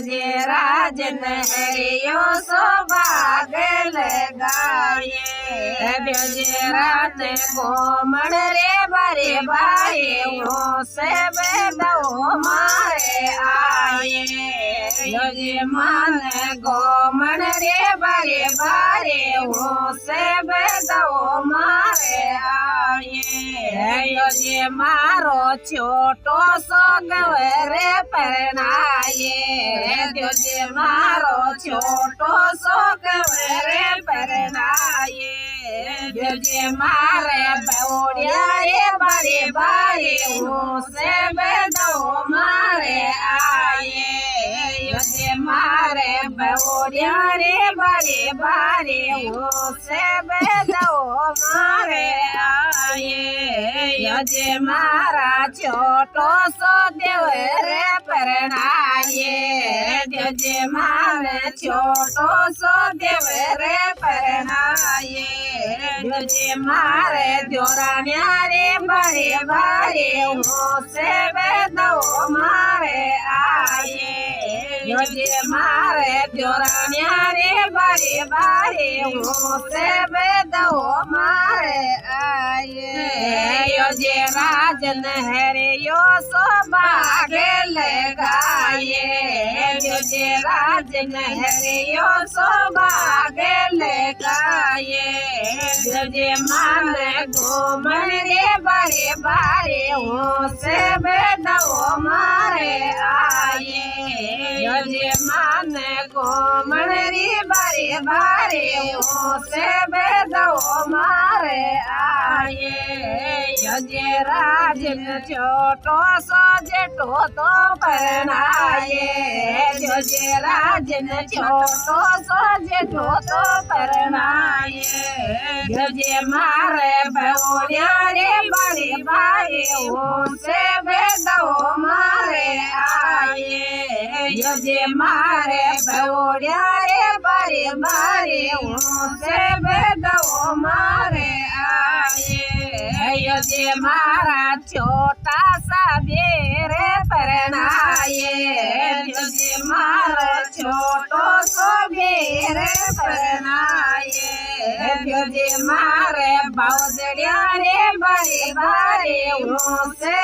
जे राजन हरियो सौभाग लगाए ब्योजे रात कोमण रे बारे बारे वो सब दो मारे आए ब्योजे मान कोमण रे बारे बारे वो सब दो मारे आए योजे मारो छोटो सो गवरे परनाए योजे मारो छोटो सो गवरे परनाए योजे मारे बौड़िया रे बारे बारे वो से दो मारे आए योजे मारे बौड़िया रे बारे बारे वो से दो मारे आए योजे मारा छोटो सो देव रे परनाए योजे मारे छोटो सो देव रे परनाए योजे मारे जोरान्या रे बारे बारे वो से दो मारे आए योजे मारे जोरान्या रे बारे बारे वो से दो मारे आए योजे राजन हरियो सौभाग लगाए योजे राजन हरियो सौभाग लगाए योजे मान घूमन रे बारे बारे वो से दो मारे आए योजे मान घूमन रे बारे बारे वो से दो मारे आए योजे राजन छोटो सो जेठो तो परनाए योजे राजन छोटो सो जेठो तो परनाए योजे मारे बौड़िया रे बारे बारे वो से दो मारे आए योजे मारे बौड़िया रे बारे बारे वो से दो मारे आए योजे मारा छोटा सा बेर परनाए योजे मारा छोटो सो बेर परनाए योजे मारे बाउदड़िया रे बारे बारे वो से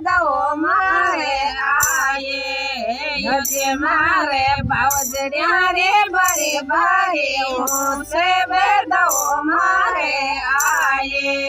दो मारे आए योजे मारे बाउदड़िया रे बारे बारे वो से दो मारे आए